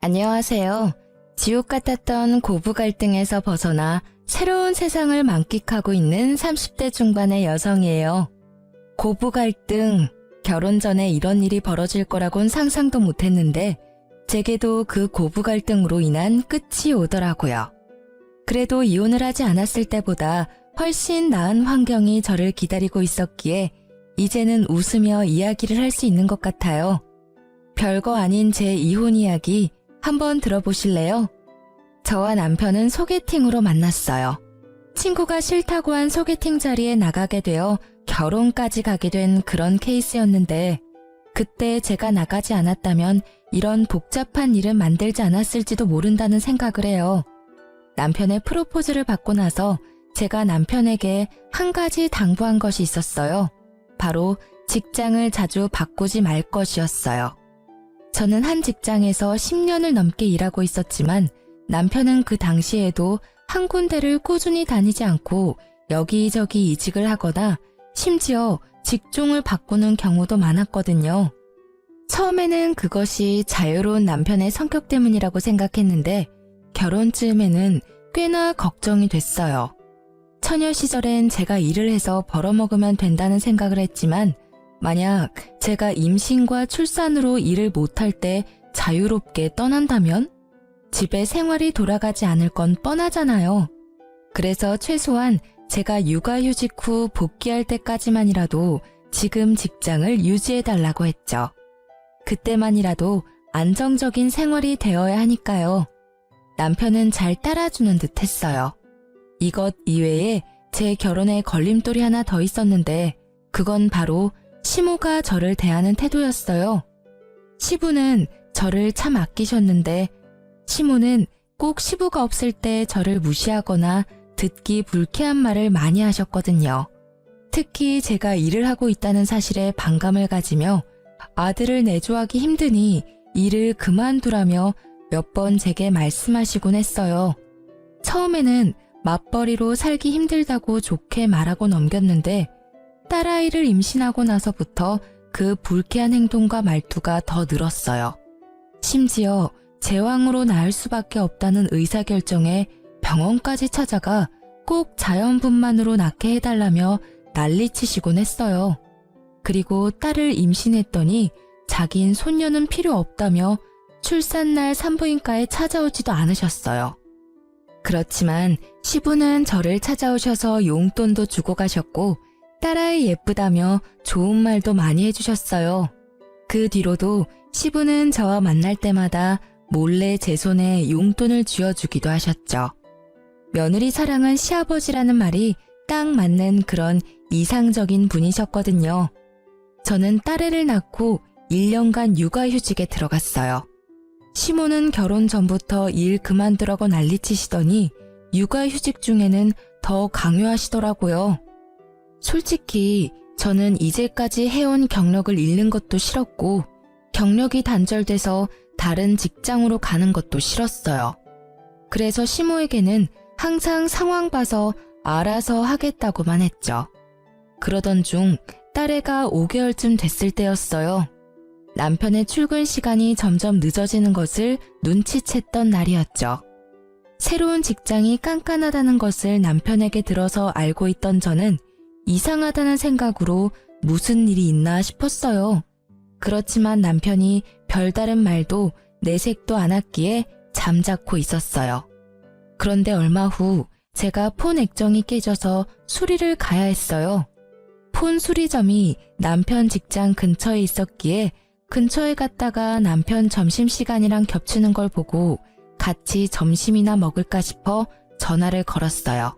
안녕하세요. 지옥 같았던 고부 갈등에서 벗어나 새로운 세상을 만끽하고 있는 30대 중반의 여성이에요. 고부 갈등, 결혼 전에 이런 일이 벌어질 거라곤 상상도 못했는데 제게도 그 고부 갈등으로 인한 끝이 오더라고요. 그래도 이혼을 하지 않았을 때보다 훨씬 나은 환경이 저를 기다리고 있었기에 이제는 웃으며 이야기를 할 수 있는 것 같아요. 별거 아닌 제 이혼 이야기 한번 들어보실래요? 저와 남편은 소개팅으로 만났어요. 친구가 싫다고 한 소개팅 자리에 나가게 되어 결혼까지 가게 된 그런 케이스였는데 그때 제가 나가지 않았다면 이런 복잡한 일은 만들지 않았을지도 모른다는 생각을 해요. 남편의 프로포즈를 받고 나서 제가 남편에게 한 가지 당부한 것이 있었어요. 바로 직장을 자주 바꾸지 말 것이었어요. 저는 한 직장에서 10년을 넘게 일하고 있었지만 남편은 그 당시에도 한 군데를 꾸준히 다니지 않고 여기저기 이직을 하거나 심지어 직종을 바꾸는 경우도 많았거든요. 처음에는 그것이 자유로운 남편의 성격 때문이라고 생각했는데 결혼쯤에는 꽤나 걱정이 됐어요. 처녀 시절엔 제가 일을 해서 벌어먹으면 된다는 생각을 했지만 만약 제가 임신과 출산으로 일을 못할 때 자유롭게 떠난다면 집에 생활이 돌아가지 않을 건 뻔하잖아요. 그래서 최소한 제가 육아휴직 후 복귀할 때까지만이라도 지금 직장을 유지해달라고 했죠. 그때만이라도 안정적인 생활이 되어야 하니까요. 남편은 잘 따라주는 듯 했어요. 이것 이외에 제 결혼에 걸림돌이 하나 더 있었는데 그건 바로 시모가 저를 대하는 태도였어요. 시부는 저를 참 아끼셨는데 시모는 꼭 시부가 없을 때 저를 무시하거나 듣기 불쾌한 말을 많이 하셨거든요. 특히 제가 일을 하고 있다는 사실에 반감을 가지며 아들을 내조하기 힘드니 일을 그만두라며 몇 번 제게 말씀하시곤 했어요. 처음에는 맞벌이로 살기 힘들다고 좋게 말하고 넘겼는데 딸아이를 임신하고 나서부터 그 불쾌한 행동과 말투가 더 늘었어요. 심지어 제왕으로 낳을 수밖에 없다는 의사결정에 병원까지 찾아가 꼭 자연분만으로 낳게 해달라며 난리치시곤 했어요. 그리고 딸을 임신했더니 자긴 손녀는 필요 없다며 출산날 산부인과에 찾아오지도 않으셨어요. 그렇지만 시부는 저를 찾아오셔서 용돈도 주고 가셨고 딸아이 예쁘다며 좋은 말도 많이 해주셨어요. 그 뒤로도 시부는 저와 만날 때마다 몰래 제 손에 용돈을 쥐어주기도 하셨죠. 며느리 사랑은 시아버지라는 말이 딱 맞는 그런 이상적인 분이셨거든요. 저는 딸애를 낳고 1년간 육아휴직에 들어갔어요. 시모는 결혼 전부터 일 그만두라고 난리치시더니 육아휴직 중에는 더 강요하시더라고요. 솔직히 저는 이제까지 해온 경력을 잃는 것도 싫었고 경력이 단절돼서 다른 직장으로 가는 것도 싫었어요. 그래서 시모에게는 항상 상황 봐서 알아서 하겠다고만 했죠. 그러던 중 딸애가 5개월쯤 됐을 때였어요. 남편의 출근 시간이 점점 늦어지는 것을 눈치챘던 날이었죠. 새로운 직장이 깐깐하다는 것을 남편에게 들어서 알고 있던 저는 이상하다는 생각으로 무슨 일이 있나 싶었어요. 그렇지만 남편이 별다른 말도 내색도 않았기에 잠자코 있었어요. 그런데 얼마 후 제가 폰 액정이 깨져서 수리를 가야 했어요. 폰 수리점이 남편 직장 근처에 있었기에 근처에 갔다가 남편 점심시간이랑 겹치는 걸 보고 같이 점심이나 먹을까 싶어 전화를 걸었어요.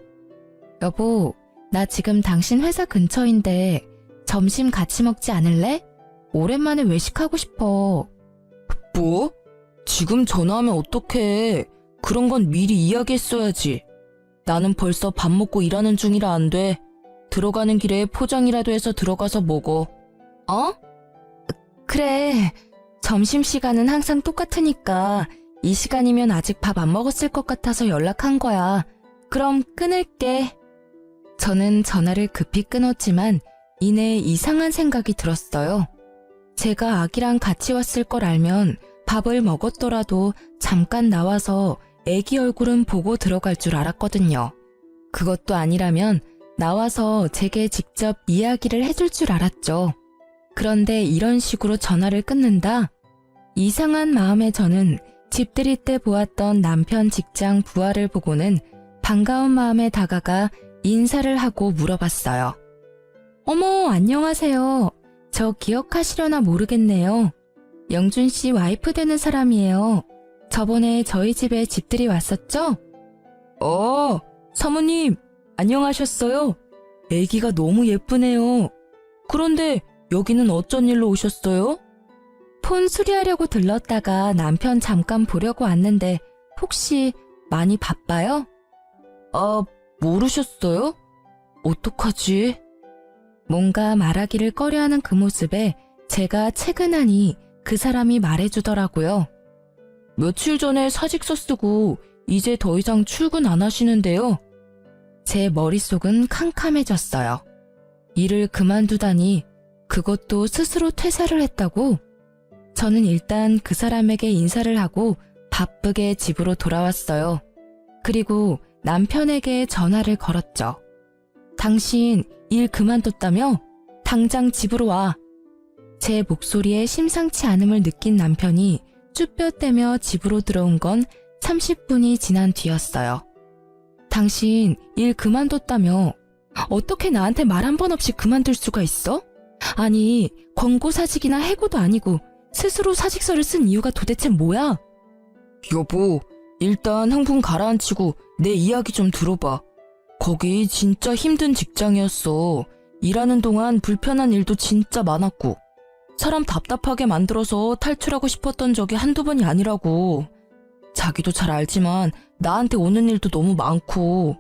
여보, 나 지금 당신 회사 근처인데 점심 같이 먹지 않을래? 오랜만에 외식하고 싶어. 뭐? 지금 전화하면 어떡해. 그런 건 미리 이야기했어야지. 나는 벌써 밥 먹고 일하는 중이라 안 돼. 들어가는 길에 포장이라도 해서 들어가서 먹어. 어? 그래. 점심시간은 항상 똑같으니까 이 시간이면 아직 밥 안 먹었을 것 같아서 연락한 거야. 그럼 끊을게. 저는 전화를 급히 끊었지만 이내 이상한 생각이 들었어요. 제가 아기랑 같이 왔을 걸 알면 밥을 먹었더라도 잠깐 나와서 애기 얼굴은 보고 들어갈 줄 알았거든요. 그것도 아니라면 나와서 제게 직접 이야기를 해줄 줄 알았죠. 그런데 이런 식으로 전화를 끊는다? 이상한 마음에 저는 집들이 때 보았던 남편 직장 부하를 보고는 반가운 마음에 다가가 인사를 하고 물어봤어요. 어머, 안녕하세요. 저 기억하시려나 모르겠네요. 영준 씨 와이프 되는 사람이에요. 저번에 저희 집에 집들이 왔었죠? 사모님, 안녕하셨어요? 애기가 너무 예쁘네요. 그런데 여기는 어쩐 일로 오셨어요? 폰 수리하려고 들렀다가 남편 잠깐 보려고 왔는데 혹시 많이 바빠요? 모르셨어요? 어떡하지? 뭔가 말하기를 꺼려하는 그 모습에 제가 채근하니 그 사람이 말해주더라고요. 며칠 전에 사직서 쓰고 이제 더 이상 출근 안 하시는데요. 제 머릿속은 캄캄해졌어요. 일을 그만두다니 그것도 스스로 퇴사를 했다고? 저는 일단 그 사람에게 인사를 하고 바쁘게 집으로 돌아왔어요. 그리고 남편에게 전화를 걸었죠. 당신 일 그만뒀다며? 당장 집으로 와. 제 목소리에 심상치 않음을 느낀 남편이 쭈뼛대며 집으로 들어온 건 30분이 지난 뒤였어요. 당신 일 그만뒀다며? 어떻게 나한테 말 한 번 없이 그만둘 수가 있어? 아니, 권고사직이나 해고도 아니고 스스로 사직서를 쓴 이유가 도대체 뭐야? 여보, 일단 흥분 가라앉히고 내 이야기 좀 들어봐. 거기 진짜 힘든 직장이었어. 일하는 동안 불편한 일도 진짜 많았고 사람 답답하게 만들어서 탈출하고 싶었던 적이 한두 번이 아니라고. 자기도 잘 알지만 나한테 오는 일도 너무 많고.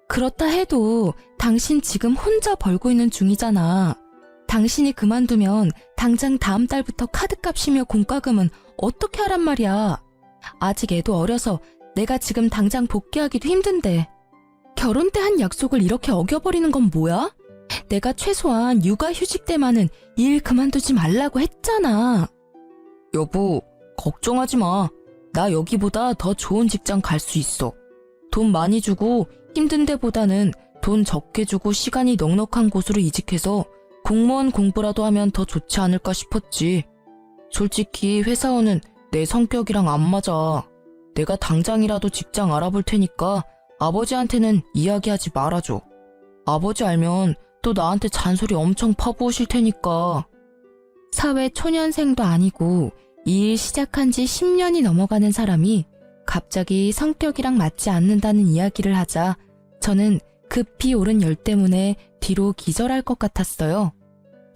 그렇다 해도 당신 지금 혼자 벌고 있는 중이잖아. 당신이 그만두면 당장 다음 달부터 카드값이며 공과금은 어떻게 하란 말이야. 아직 애도 어려서 내가 지금 당장 복귀하기도 힘든데. 결혼 때 한 약속을 이렇게 어겨버리는 건 뭐야? 내가 최소한 육아휴직 때만은 일 그만두지 말라고 했잖아. 여보, 걱정하지 마. 나 여기보다 더 좋은 직장 갈 수 있어. 돈 많이 주고 힘든 데보다는 돈 적게 주고 시간이 넉넉한 곳으로 이직해서 공무원 공부라도 하면 더 좋지 않을까 싶었지. 솔직히 회사원은 내 성격이랑 안 맞아. 내가 당장이라도 직장 알아볼 테니까 아버지한테는 이야기하지 말아줘. 아버지 알면 또 나한테 잔소리 엄청 퍼부으실 테니까. 사회 초년생도 아니고 이 일 시작한 지 10년이 넘어가는 사람이 갑자기 성격이랑 맞지 않는다는 이야기를 하자 저는 급히 오른 열 때문에 뒤로 기절할 것 같았어요.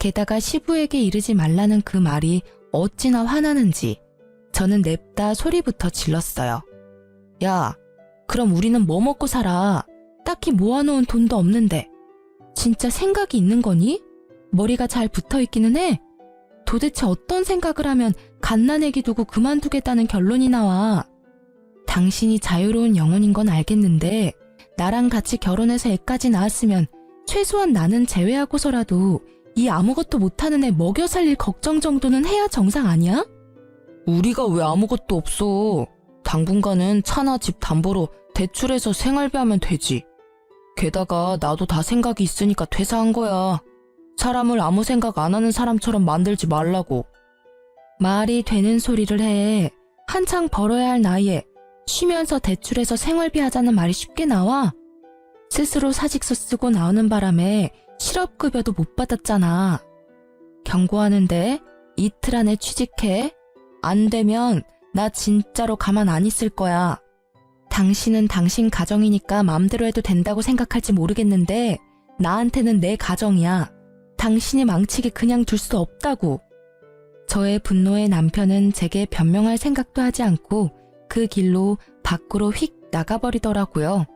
게다가 시부에게 이르지 말라는 그 말이 어찌나 화나는지 저는 냅다 소리부터 질렀어요. 야, 그럼 우리는 뭐 먹고 살아? 딱히 모아놓은 돈도 없는데. 진짜 생각이 있는 거니? 머리가 잘 붙어있기는 해. 도대체 어떤 생각을 하면 갓난애기 두고 그만두겠다는 결론이 나와. 당신이 자유로운 영혼인 건 알겠는데 나랑 같이 결혼해서 애까지 낳았으면 최소한 나는 제외하고서라도 이 아무것도 못하는 애 먹여 살릴 걱정 정도는 해야 정상 아니야? 우리가 왜 아무것도 없어. 당분간은 차나 집 담보로 대출해서 생활비 하면 되지. 게다가 나도 다 생각이 있으니까 퇴사한 거야. 사람을 아무 생각 안 하는 사람처럼 만들지 말라고. 말이 되는 소리를 해. 한창 벌어야 할 나이에 쉬면서 대출해서 생활비 하자는 말이 쉽게 나와? 스스로 사직서 쓰고 나오는 바람에 실업급여도 못 받았잖아. 경고하는데 이틀 안에 취직해. 안 되면 나 진짜로 가만 안 있을 거야. 당신은 당신 가정이니까 맘대로 해도 된다고 생각할지 모르겠는데 나한테는 내 가정이야. 당신이 망치게 그냥 둘 수 없다고. 저의 분노에 남편은 제게 변명할 생각도 하지 않고 그 길로 밖으로 휙 나가버리더라고요.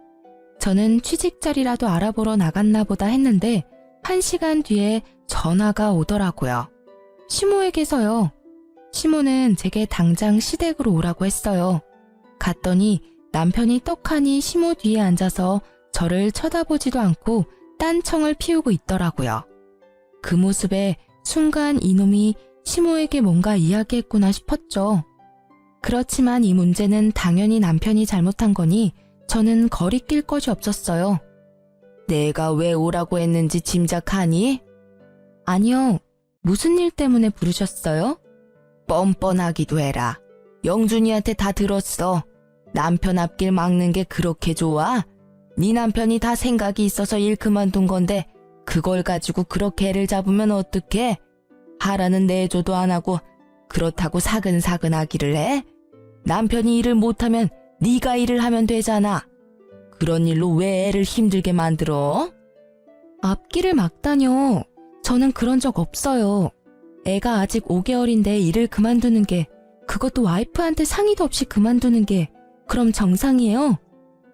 저는 취직 자리라도 알아보러 나갔나 보다 했는데 1시간 뒤에 전화가 오더라고요. 시모에게서요. 시모는 제게 당장 시댁으로 오라고 했어요. 갔더니 남편이 떡하니 시모 뒤에 앉아서 저를 쳐다보지도 않고 딴청을 피우고 있더라고요. 그 모습에 순간 이놈이 시모에게 뭔가 이야기했구나 싶었죠. 그렇지만 이 문제는 당연히 남편이 잘못한 거니 저는 거리낄 것이 없었어요. 내가 왜 오라고 했는지 짐작하니? 아니요. 무슨 일 때문에 부르셨어요? 뻔뻔하기도 해라. 영준이한테 다 들었어. 남편 앞길 막는 게 그렇게 좋아? 네 남편이 다 생각이 있어서 일 그만둔 건데 그걸 가지고 그렇게 애를 잡으면 어떡해? 하라는 내조도 안 하고 그렇다고 사근사근 하기를 해? 남편이 일을 못하면 네가 일을 하면 되잖아. 그런 일로 왜 애를 힘들게 만들어? 앞길을 막다뇨. 저는 그런 적 없어요. 애가 아직 5개월인데 일을 그만두는 게, 그것도 와이프한테 상의도 없이 그만두는 게 그럼 정상이에요?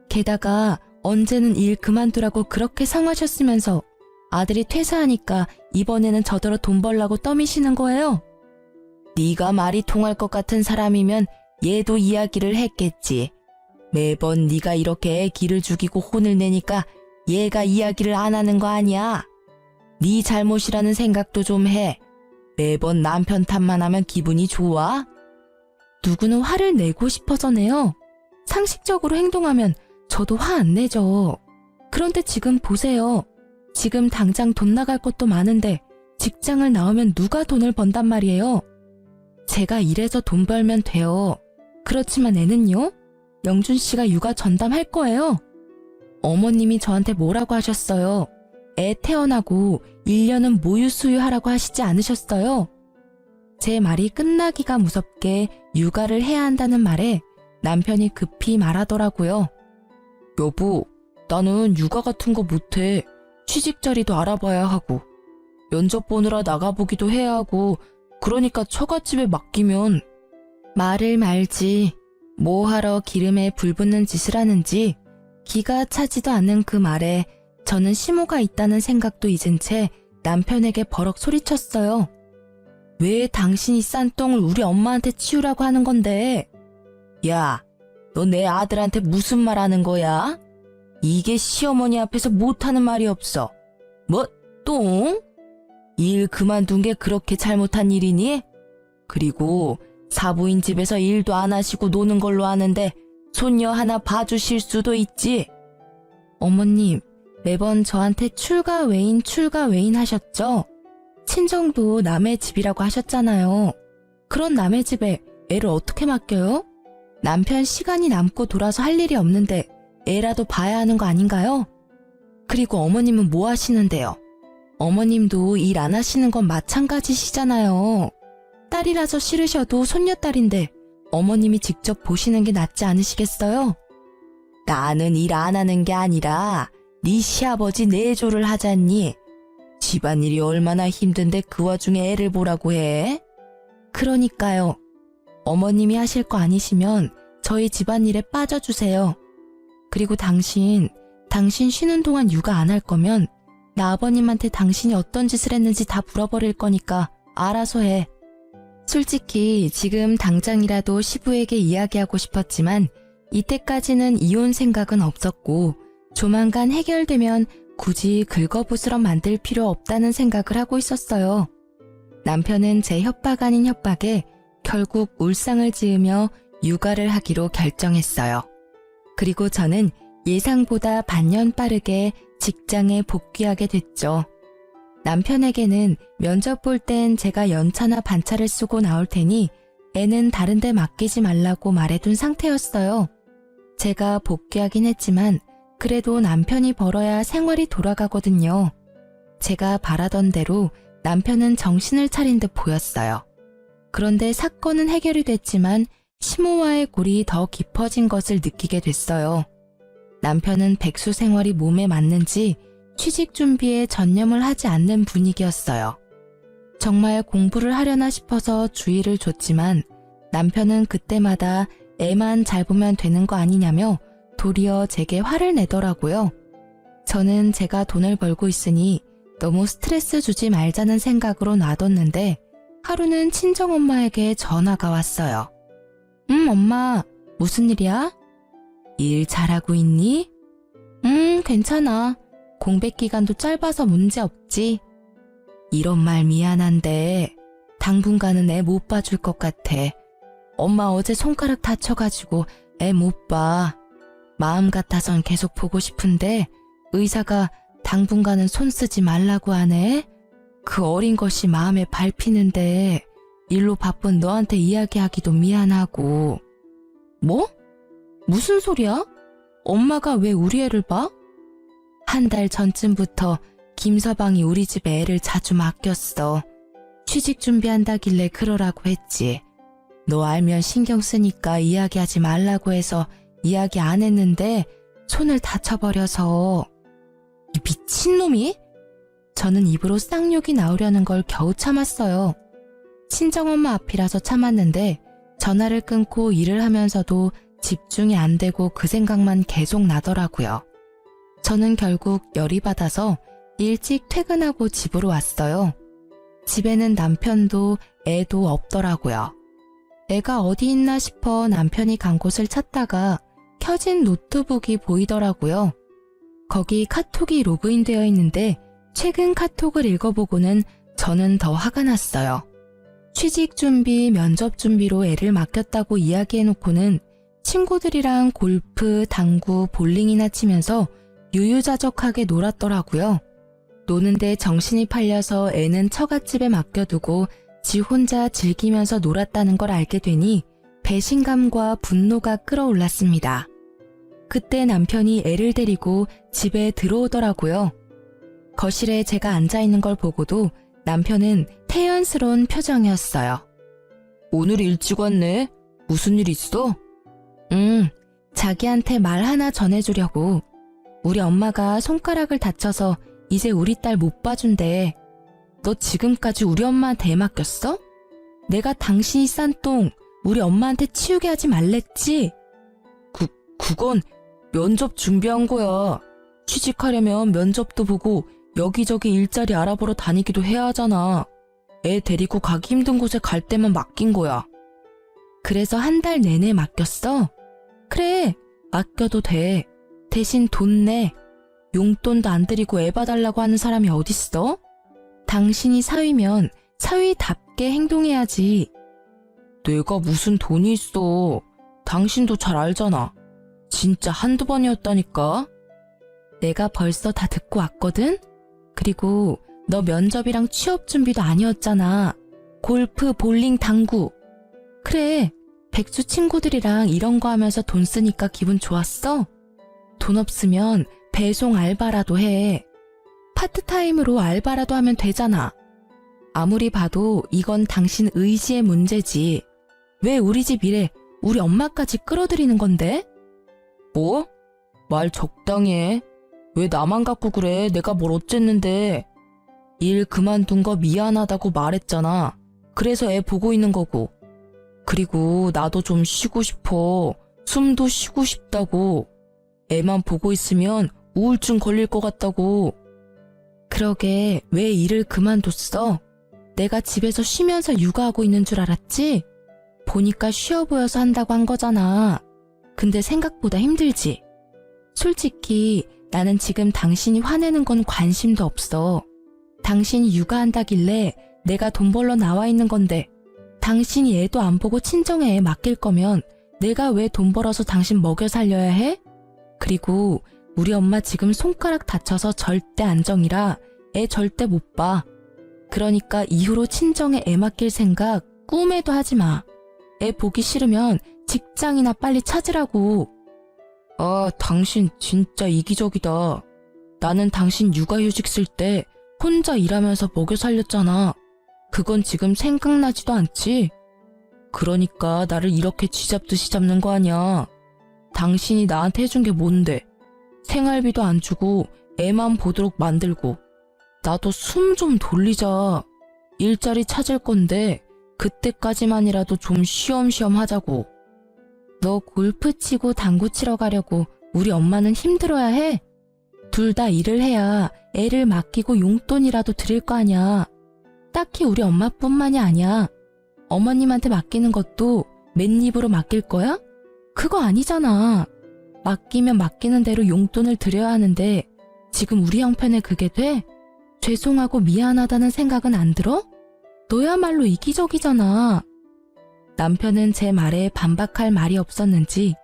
게다가 언제는 일 그만두라고 그렇게 성하셨으면서 아들이 퇴사하니까 이번에는 저더러 돈 벌라고 떠미시는 거예요? 네가 말이 통할 것 같은 사람이면 얘도 이야기를 했겠지. 매번 네가 이렇게 애 기를 죽이고 혼을 내니까 얘가 이야기를 안 하는 거 아니야? 네 잘못이라는 생각도 좀 해. 매번 남편 탓만 하면 기분이 좋아? 누구는 화를 내고 싶어서 내요. 상식적으로 행동하면 저도 화 안 내죠. 그런데 지금 보세요. 지금 당장 돈 나갈 것도 많은데 직장을 나오면 누가 돈을 번단 말이에요. 제가 일해서 돈 벌면 돼요. 그렇지만 애는요? 영준 씨가 육아 전담할 거예요. 어머님이 저한테 뭐라고 하셨어요? 애 태어나고 1년은 모유 수유하라고 하시지 않으셨어요? 제 말이 끝나기가 무섭게 육아를 해야 한다는 말에 남편이 급히 말하더라고요. 여보, 나는 육아 같은 거 못해. 취직 자리도 알아봐야 하고 면접 보느라 나가보기도 해야 하고 그러니까 처갓집에 맡기면. 말을 말지. 뭐하러 기름에 불 붙는 짓을 하는지 기가 차지도 않는 그 말에 저는 심호가 있다는 생각도 잊은 채 남편에게 버럭 소리쳤어요. 왜 당신이 싼 똥을 우리 엄마한테 치우라고 하는 건데? 야, 너 내 아들한테 무슨 말 하는 거야? 이게 시어머니 앞에서 못하는 말이 없어. 뭐, 똥? 일 그만둔 게 그렇게 잘못한 일이니? 그리고 사부인 집에서 일도 안 하시고 노는 걸로 아는데 손녀 하나 봐주실 수도 있지. 어머님, 매번 저한테 출가 외인 하셨죠? 친정도 남의 집이라고 하셨잖아요. 그런 남의 집에 애를 어떻게 맡겨요? 남편 시간이 남고 돌아서 할 일이 없는데 애라도 봐야 하는 거 아닌가요? 그리고 어머님은 뭐 하시는데요? 어머님도 일 안 하시는 건 마찬가지시잖아요. 딸이라서 싫으셔도 손녀딸인데 어머님이 직접 보시는 게 낫지 않으시겠어요? 나는 일 안 하는 게 아니라 네 시아버지 내조를 하잖니. 집안일이 얼마나 힘든데 그 와중에 애를 보라고 해? 그러니까요. 어머님이 하실 거 아니시면 저희 집안일에 빠져주세요. 그리고 당신 쉬는 동안 육아 안 할 거면 나 아버님한테 당신이 어떤 짓을 했는지 다 물어버릴 거니까 알아서 해. 솔직히 지금 당장이라도 시부에게 이야기하고 싶었지만 이때까지는 이혼 생각은 없었고 조만간 해결되면 굳이 긁어부스럼 만들 필요 없다는 생각을 하고 있었어요. 남편은 제 협박 아닌 협박에 결국 울상을 지으며 육아를 하기로 결정했어요. 그리고 저는 예상보다 반년 빠르게 직장에 복귀하게 됐죠. 남편에게는 면접 볼 땐 제가 연차나 반차를 쓰고 나올 테니 애는 다른 데 맡기지 말라고 말해둔 상태였어요. 제가 복귀하긴 했지만 그래도 남편이 벌어야 생활이 돌아가거든요. 제가 바라던 대로 남편은 정신을 차린 듯 보였어요. 그런데 사건은 해결이 됐지만 시모와의 골이 더 깊어진 것을 느끼게 됐어요. 남편은 백수 생활이 몸에 맞는지 취직 준비에 전념을 하지 않는 분위기였어요. 정말 공부를 하려나 싶어서 주의를 줬지만 남편은 그때마다 애만 잘 보면 되는 거 아니냐며 도리어 제게 화를 내더라고요. 저는 제가 돈을 벌고 있으니 너무 스트레스 주지 말자는 생각으로 놔뒀는데 하루는 친정엄마에게 전화가 왔어요. 엄마, 무슨 일이야? 일 잘하고 있니? 괜찮아. 공백 기간도 짧아서 문제 없지. 이런 말 미안한데 당분간은 애 못 봐줄 것 같아. 엄마 어제 손가락 다쳐가지고 애 못 봐. 마음 같아선 계속 보고 싶은데 의사가 당분간은 손 쓰지 말라고 하네. 그 어린 것이 마음에 밟히는데 일로 바쁜 너한테 이야기하기도 미안하고. 뭐? 무슨 소리야? 엄마가 왜 우리 애를 봐? 한 달 전쯤부터 김서방이 우리 집에 애를 자주 맡겼어. 취직 준비한다길래 그러라고 했지. 너 알면 신경 쓰니까 이야기하지 말라고 해서 이야기 안 했는데 손을 다쳐버려서. 이 미친놈이? 저는 입으로 쌍욕이 나오려는 걸 겨우 참았어요. 친정엄마 앞이라서 참았는데 전화를 끊고 일을 하면서도 집중이 안 되고 그 생각만 계속 나더라고요. 저는 결국 열이 받아서 일찍 퇴근하고 집으로 왔어요. 집에는 남편도 애도 없더라고요. 애가 어디 있나 싶어 남편이 간 곳을 찾다가 켜진 노트북이 보이더라고요. 거기 카톡이 로그인되어 있는데 최근 카톡을 읽어보고는 저는 더 화가 났어요. 취직 준비, 면접 준비로 애를 맡겼다고 이야기해놓고는 친구들이랑 골프, 당구, 볼링이나 치면서 유유자적하게 놀았더라고요. 노는데 정신이 팔려서 애는 처갓집에 맡겨두고 지 혼자 즐기면서 놀았다는 걸 알게 되니 배신감과 분노가 끌어올랐습니다. 그때 남편이 애를 데리고 집에 들어오더라고요. 거실에 제가 앉아있는 걸 보고도 남편은 태연스러운 표정이었어요. 오늘 일찍 왔네. 무슨 일 있어? 자기한테 말 하나 전해주려고. 우리 엄마가 손가락을 다쳐서 이제 우리 딸 못 봐준대. 너 지금까지 우리 엄마한테 애 맡겼어? 내가 당신이 싼 똥 우리 엄마한테 치우게 하지 말랬지? 그건 면접 준비한 거야. 취직하려면 면접도 보고 여기저기 일자리 알아보러 다니기도 해야 하잖아. 애 데리고 가기 힘든 곳에 갈 때만 맡긴 거야. 그래서 한 달 내내 맡겼어? 그래, 맡겨도 돼. 대신 돈 내. 용돈도 안 드리고 애 봐달라고 하는 사람이 어딨어? 당신이 사위면 사위답게 행동해야지. 내가 무슨 돈이 있어. 당신도 잘 알잖아. 진짜 한두 번이었다니까. 내가 벌써 다 듣고 왔거든? 그리고 너 면접이랑 취업 준비도 아니었잖아. 골프, 볼링, 당구. 그래, 백수 친구들이랑 이런 거 하면서 돈 쓰니까 기분 좋았어? 돈 없으면 배송 알바라도 해. 파트타임으로 알바라도 하면 되잖아. 아무리 봐도 이건 당신 의지의 문제지. 왜 우리 집 일에 우리 엄마까지 끌어들이는 건데? 뭐? 말 적당히 해. 왜 나만 갖고 그래? 내가 뭘 어쨌는데. 일 그만둔 거 미안하다고 말했잖아. 그래서 애 보고 있는 거고. 그리고 나도 좀 쉬고 싶어. 숨도 쉬고 싶다고. 애만 보고 있으면 우울증 걸릴 것 같다고. 그러게 왜 일을 그만뒀어? 내가 집에서 쉬면서 육아하고 있는 줄 알았지? 보니까 쉬어 보여서 한다고 한 거잖아. 근데 생각보다 힘들지? 솔직히 나는 지금 당신이 화내는 건 관심도 없어. 당신이 육아한다길래 내가 돈 벌러 나와 있는 건데 당신이 애도 안 보고 친정에 애 맡길 거면 내가 왜 돈 벌어서 당신 먹여 살려야 해? 그리고 우리 엄마 지금 손가락 다쳐서 절대 안정이라 애 절대 못 봐. 그러니까 이후로 친정에 애 맡길 생각 꿈에도 하지 마. 애 보기 싫으면 직장이나 빨리 찾으라고. 아, 당신 진짜 이기적이다. 나는 당신 육아휴직 쓸 때 혼자 일하면서 먹여 살렸잖아. 그건 지금 생각나지도 않지? 그러니까 나를 이렇게 쥐잡듯이 잡는 거 아니야. 당신이 나한테 해준 게 뭔데? 생활비도 안 주고 애만 보도록 만들고. 나도 숨 좀 돌리자. 일자리 찾을 건데 그때까지만이라도 좀 쉬엄쉬엄 하자고. 너 골프 치고 당구 치러 가려고 우리 엄마는 힘들어야 해? 둘 다 일을 해야 애를 맡기고 용돈이라도 드릴 거 아니야. 딱히 우리 엄마뿐만이 아니야. 어머님한테 맡기는 것도 맨입으로 맡길 거야? 그거 아니잖아. 맡기면 맡기는 대로 용돈을 드려야 하는데 지금 우리 형편에 그게 돼? 죄송하고 미안하다는 생각은 안 들어? 너야말로 이기적이잖아. 남편은 제 말에 반박할 말이 없었는지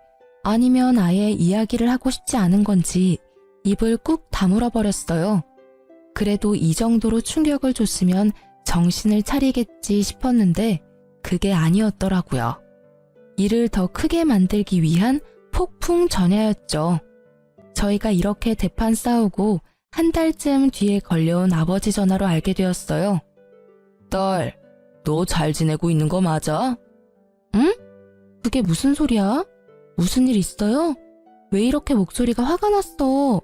아니면 아예 이야기를 하고 싶지 않은 건지 입을 꾹 다물어 버렸어요. 그래도 이 정도로 충격을 줬으면 정신을 차리겠지 싶었는데 그게 아니었더라고요. 일을 더 크게 만들기 위한 폭풍 전야였죠. 저희가 이렇게 대판 싸우고 한 달쯤 뒤에 걸려온 아버지 전화로 알게 되었어요. 딸, 너 잘 지내고 있는 거 맞아? 응? 그게 무슨 소리야? 무슨 일 있어요? 왜 이렇게 목소리가 화가 났어?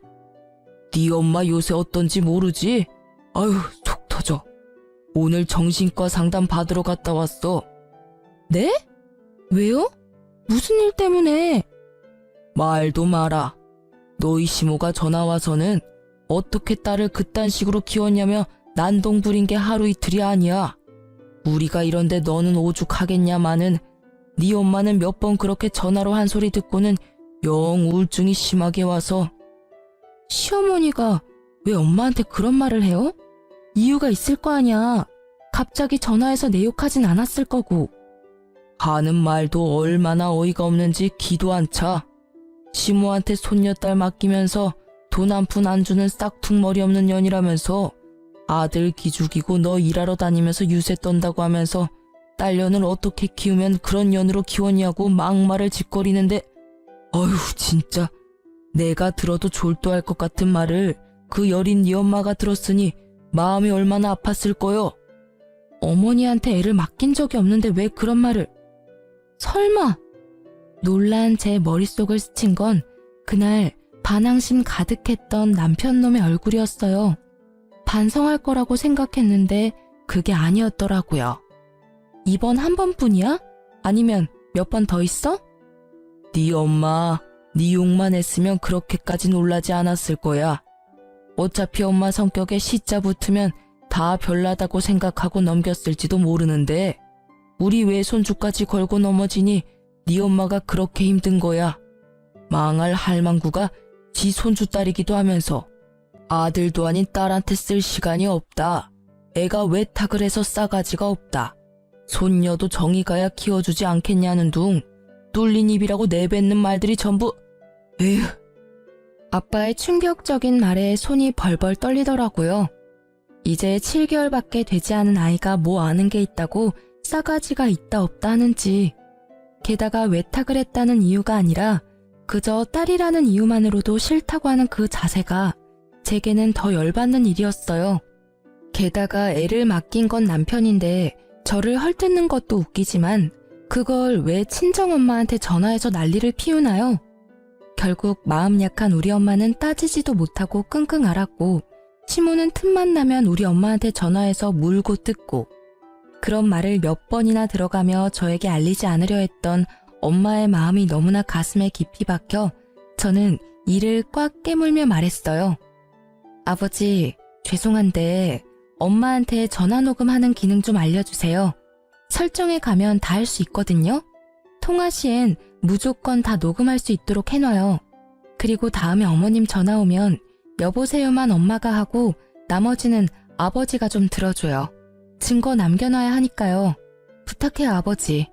네 엄마 요새 어떤지 모르지? 아유, 속 터져. 오늘 정신과 상담 받으러 갔다 왔어. 네? 왜요? 무슨 일 때문에? 말도 마라. 너희 시모가 전화 와서는 어떻게 딸을 그딴 식으로 키웠냐며 난동 부린 게 하루 이틀이 아니야. 우리가 이런데 너는 오죽하겠냐마는 네 엄마는 몇 번 그렇게 전화로 한 소리 듣고는 영 우울증이 심하게 와서. 시어머니가 왜 엄마한테 그런 말을 해요? 이유가 있을 거 아니야. 갑자기 전화해서 내 욕하진 않았을 거고. 하는 말도 얼마나 어이가 없는지 기도 안 차. 시모한테 손녀딸 맡기면서 돈 한 푼 안 주는 싹퉁머리 없는 년이라면서 아들 기죽이고 너 일하러 다니면서 유세 떤다고 하면서 딸년을 어떻게 키우면 그런 년으로 키웠냐고 막말을 짓거리는데, 어휴 진짜 내가 들어도 졸도할 것 같은 말을 그 여린 네 엄마가 들었으니 마음이 얼마나 아팠을 거요. 어머니한테 애를 맡긴 적이 없는데 왜 그런 말을. 설마. 놀란 제 머릿속을 스친 건 그날 반항심 가득했던 남편놈의 얼굴이었어요. 반성할 거라고 생각했는데 그게 아니었더라고요. 이번 한 번뿐이야? 아니면 몇 번 더 있어? 네 엄마 네 욕만 했으면 그렇게까지 놀라지 않았을 거야. 어차피 엄마 성격에 시자 붙으면 다 별나다고 생각하고 넘겼을지도 모르는데 우리 외손주까지 걸고 넘어지니 네 엄마가 그렇게 힘든 거야. 망할 할망구가 지 손주 딸이기도 하면서 아들도 아닌 딸한테 쓸 시간이 없다. 애가 외탁을 해서 싸가지가 없다. 손녀도 정이 가야 키워주지 않겠냐는 둥 뚫린 입이라고 내뱉는 말들이 전부. 에휴. 아빠의 충격적인 말에 손이 벌벌 떨리더라고요. 이제 7개월밖에 되지 않은 아이가 뭐 아는 게 있다고 싸가지가 있다 없다 하는지. 게다가 외탁을 했다는 이유가 아니라 그저 딸이라는 이유만으로도 싫다고 하는 그 자세가 제게는 더 열받는 일이었어요. 게다가 애를 맡긴 건 남편인데 저를 헐뜯는 것도 웃기지만 그걸 왜 친정엄마한테 전화해서 난리를 피우나요? 결국 마음 약한 우리 엄마는 따지지도 못하고 끙끙 앓았고 시모는 틈만 나면 우리 엄마한테 전화해서 물고 뜯고 그런 말을 몇 번이나 들어가며 저에게 알리지 않으려 했던 엄마의 마음이 너무나 가슴에 깊이 박혀 저는 이를 꽉 깨물며 말했어요. 아버지, 죄송한데 엄마한테 전화 녹음하는 기능 좀 알려주세요. 설정에 가면 다 할 수 있거든요. 통화 시엔 무조건 다 녹음할 수 있도록 해놔요. 그리고 다음에 어머님 전화 오면 여보세요만 엄마가 하고 나머지는 아버지가 좀 들어줘요. 증거 남겨놔야 하니까요. 부탁해요, 아버지.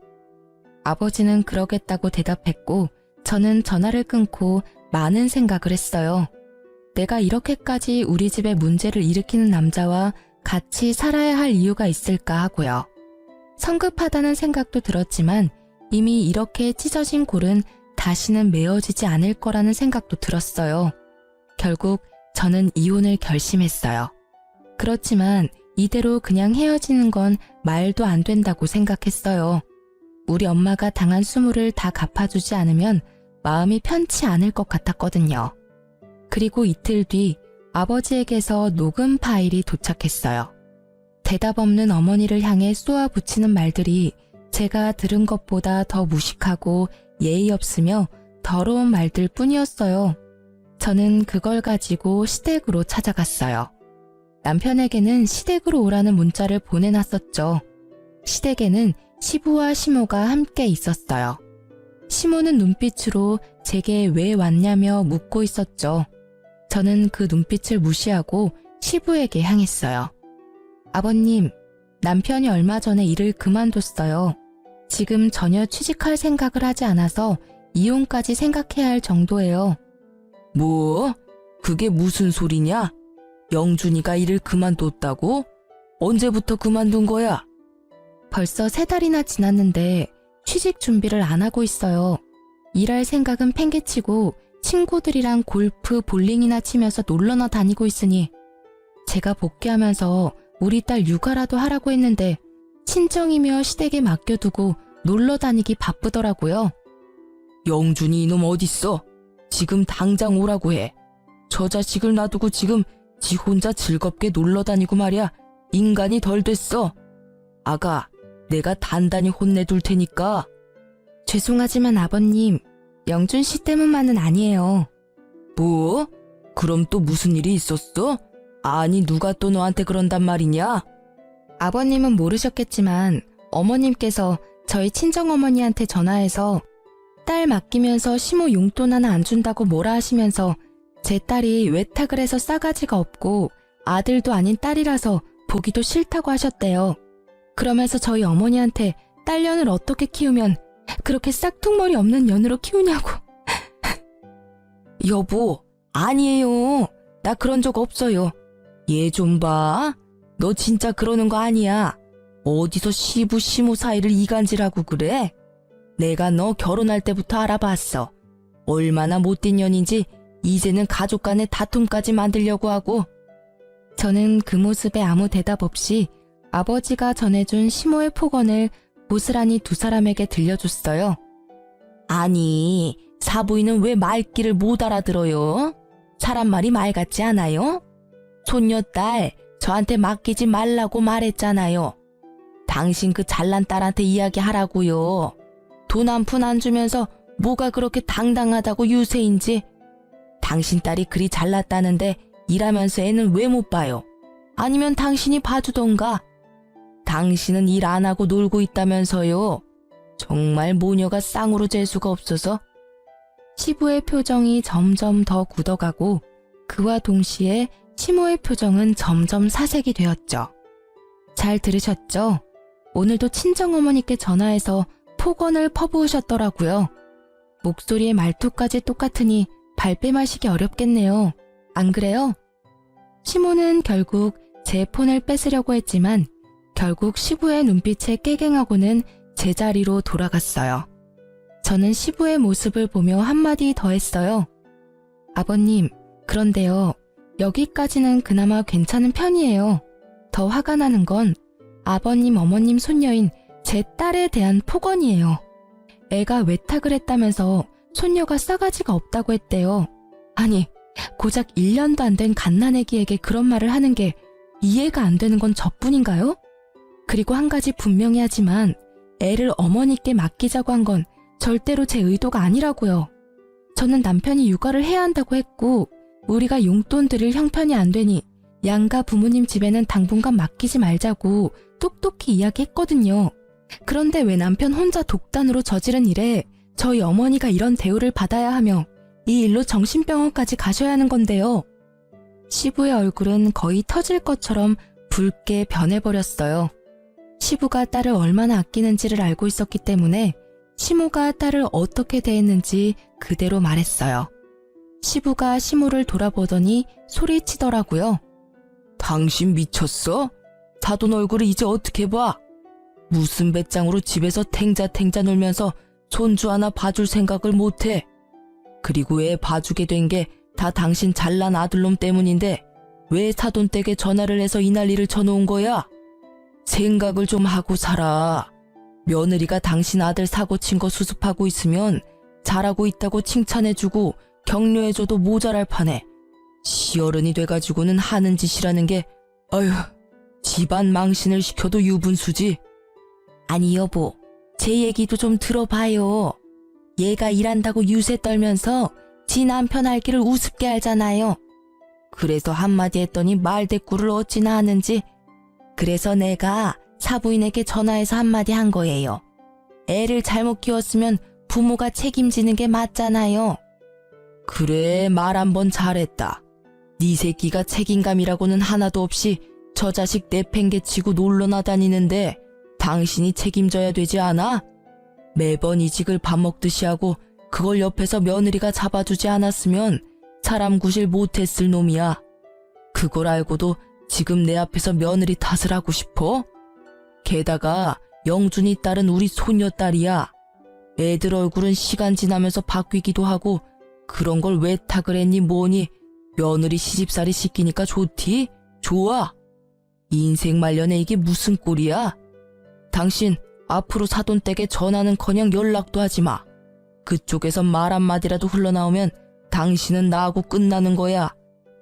아버지는 그러겠다고 대답했고 저는 전화를 끊고 많은 생각을 했어요. 내가 이렇게까지 우리 집에 문제를 일으키는 남자와 같이 살아야 할 이유가 있을까 하고요. 성급하다는 생각도 들었지만 이미 이렇게 찢어진 골은 다시는 메어지지 않을 거라는 생각도 들었어요. 결국 저는 이혼을 결심했어요. 그렇지만 이대로 그냥 헤어지는 건 말도 안 된다고 생각했어요. 우리 엄마가 당한 수모를 다 갚아주지 않으면 마음이 편치 않을 것 같았거든요. 그리고 이틀 뒤 아버지에게서 녹음 파일이 도착했어요. 대답 없는 어머니를 향해 쏘아붙이는 말들이 제가 들은 것보다 더 무식하고 예의 없으며 더러운 말들 뿐이었어요. 저는 그걸 가지고 시댁으로 찾아갔어요. 남편에게는 시댁으로 오라는 문자를 보내놨었죠. 시댁에는 시부와 시모가 함께 있었어요. 시모는 눈빛으로 제게 왜 왔냐며 묻고 있었죠. 저는 그 눈빛을 무시하고 시부에게 향했어요. 아버님, 남편이 얼마 전에 일을 그만뒀어요. 지금 전혀 취직할 생각을 하지 않아서 이혼까지 생각해야 할 정도예요. 뭐? 그게 무슨 소리냐? 영준이가 일을 그만뒀다고? 언제부터 그만둔 거야? 벌써 3달이나 지났는데 취직 준비를 안 하고 있어요. 일할 생각은 팽개치고 친구들이랑 골프, 볼링이나 치면서 놀러나 다니고 있으니 제가 복귀하면서 우리 딸 육아라도 하라고 했는데 친정이며 시댁에 맡겨두고 놀러 다니기 바쁘더라고요. 영준이 이놈 어딨어? 지금 당장 오라고 해. 저 자식을 놔두고 지금 지 혼자 즐겁게 놀러 다니고 말이야. 인간이 덜 됐어. 아가, 내가 단단히 혼내둘 테니까. 죄송하지만 아버님, 영준 씨 때문만은 아니에요. 뭐? 그럼 또 무슨 일이 있었어? 아니 누가 또 너한테 그런단 말이냐? 아버님은 모르셨겠지만 어머님께서 저희 친정어머니한테 전화해서 딸 맡기면서 시모 용돈 하나 안 준다고 뭐라 하시면서 제 딸이 외탁을 해서 싸가지가 없고 아들도 아닌 딸이라서 보기도 싫다고 하셨대요. 그러면서 저희 어머니한테 딸년을 어떻게 키우면 그렇게 싹퉁머리 없는 년으로 키우냐고. 여보, 아니에요. 나 그런 적 없어요. 얘 좀 봐. 너 진짜 그러는 거 아니야. 어디서 시부 시모 사이를 이간질하고 그래? 내가 너 결혼할 때부터 알아봤어. 얼마나 못된 년인지 이제는 가족 간의 다툼까지 만들려고 하고. 저는 그 모습에 아무 대답 없이 아버지가 전해준 시모의 폭언을 고스란히 두 사람에게 들려줬어요. 아니, 사부인은 왜 말귀를 못 알아들어요? 사람 말이 말 같지 않아요? 손녀딸, 저한테 맡기지 말라고 말했잖아요. 당신 그 잘난 딸한테 이야기하라고요. 돈 한 푼 안 주면서 뭐가 그렇게 당당하다고 유세인지. 당신 딸이 그리 잘났다는데 일하면서 애는 왜 못 봐요? 아니면 당신이 봐주던가. 당신은 일 안 하고 놀고 있다면서요. 정말 모녀가 쌍으로 잴 수가 없어서. 시부의 표정이 점점 더 굳어가고 그와 동시에 시모의 표정은 점점 사색이 되었죠. 잘 들으셨죠? 오늘도 친정어머니께 전화해서 폭언을 퍼부으셨더라고요. 목소리의 말투까지 똑같으니 발뺌하시기 어렵겠네요. 안 그래요? 시모는 결국 제 폰을 뺏으려고 했지만 결국 시부의 눈빛에 깨갱하고는 제자리로 돌아갔어요. 저는 시부의 모습을 보며 한마디 더 했어요. 아버님, 그런데요. 여기까지는 그나마 괜찮은 편이에요. 더 화가 나는 건 아버님, 어머님 손녀인 제 딸에 대한 폭언이에요. 애가 외탁을 했다면서 손녀가 싸가지가 없다고 했대요. 아니, 고작 1년도 안 된 갓난애기에게 그런 말을 하는 게 이해가 안 되는 건 저뿐인가요? 그리고 한 가지 분명히 하지만 애를 어머니께 맡기자고 한 건 절대로 제 의도가 아니라고요. 저는 남편이 육아를 해야 한다고 했고 우리가 용돈 드릴 형편이 안 되니 양가 부모님 집에는 당분간 맡기지 말자고 똑똑히 이야기했거든요. 그런데 왜 남편 혼자 독단으로 저지른 일에 저희 어머니가 이런 대우를 받아야 하며 이 일로 정신병원까지 가셔야 하는 건데요. 시부의 얼굴은 거의 터질 것처럼 붉게 변해버렸어요. 시부가 딸을 얼마나 아끼는지를 알고 있었기 때문에 시모가 딸을 어떻게 대했는지 그대로 말했어요. 시부가 시모를 돌아보더니 소리치더라고요. 당신 미쳤어? 사돈 얼굴을 이제 어떻게 봐? 무슨 배짱으로 집에서 탱자탱자 놀면서 손주 하나 봐줄 생각을 못해. 그리고 애 봐주게 된 게 다 당신 잘난 아들놈 때문인데 왜 사돈 댁에 전화를 해서 이 난리를 쳐놓은 거야? 생각을 좀 하고 살아. 며느리가 당신 아들 사고 친 거 수습하고 있으면 잘하고 있다고 칭찬해주고 격려해줘도 모자랄 판에 시어른이 돼가지고는 하는 짓이라는 게 아휴, 집안 망신을 시켜도 유분수지. 아니 여보, 제 얘기도 좀 들어봐요. 얘가 일한다고 유세 떨면서 지 남편 알기를 우습게 알잖아요. 그래서 한마디 했더니 말대꾸를 어찌나 하는지. 그래서 내가 사부인에게 전화해서 한마디 한 거예요. 애를 잘못 키웠으면 부모가 책임지는 게 맞잖아요. 그래, 말 한 번 잘했다. 네 새끼가 책임감이라고는 하나도 없이 저 자식 내팽개치고 놀러나 다니는데 당신이 책임져야 되지 않아? 매번 이직을 밥 먹듯이 하고 그걸 옆에서 며느리가 잡아주지 않았으면 사람 구실 못했을 놈이야. 그걸 알고도 지금 내 앞에서 며느리 탓을 하고 싶어? 게다가 영준이 딸은 우리 손녀딸이야. 애들 얼굴은 시간 지나면서 바뀌기도 하고 그런 걸 왜 탁을 했니 뭐니. 며느리 시집살이 시키니까 좋디? 좋아. 인생 말년에 이게 무슨 꼴이야? 당신 앞으로 사돈댁에 전화는커녕 연락도 하지 마. 그쪽에서 말 한마디라도 흘러나오면 당신은 나하고 끝나는 거야.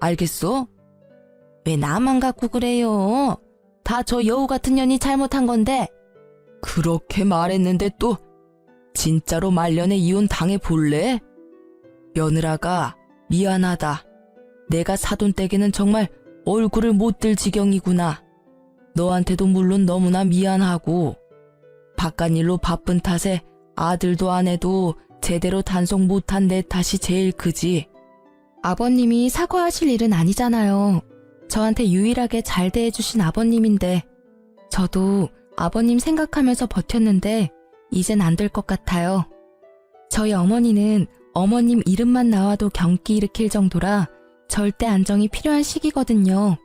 알겠어? 왜 나만 갖고 그래요? 다 저 여우 같은 년이 잘못한 건데. 그렇게 말했는데 또 진짜로 말년에 이혼 당해볼래? 며느라가 미안하다. 내가 사돈댁에는 정말 얼굴을 못 들 지경이구나. 너한테도 물론 너무나 미안하고 바깥일로 바쁜 탓에 아들도 아내도 제대로 단속 못한 내 탓이 제일 크지. 아버님이 사과하실 일은 아니잖아요. 저한테 유일하게 잘 대해주신 아버님인데 저도 아버님 생각하면서 버텼는데 이젠 안 될 것 같아요. 저희 어머니는 어머님 이름만 나와도 경기 일으킬 정도라 절대 안정이 필요한 시기거든요.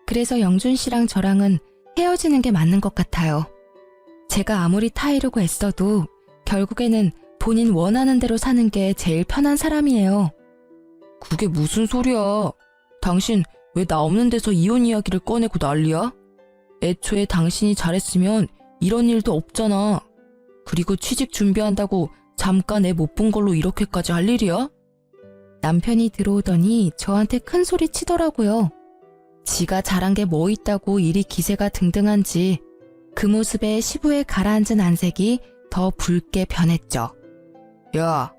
그래서 영준 씨랑 저랑은 헤어지는 게 맞는 것 같아요. 제가 아무리 타이르고 애써도 결국에는 본인 원하는 대로 사는 게 제일 편한 사람이에요. 그게 무슨 소리야. 당신 왜 나 없는 데서 이혼 이야기를 꺼내고 난리야? 애초에 당신이 잘했으면 이런 일도 없잖아. 그리고 취직 준비한다고 잠깐 애 못 본 걸로 이렇게까지 할 일이야? 남편이 들어오더니 저한테 큰 소리 치더라고요. 지가 잘한 게 뭐 있다고 이리 기세가 등등한지 그 모습에 시부에 가라앉은 안색이 더 붉게 변했죠. 야,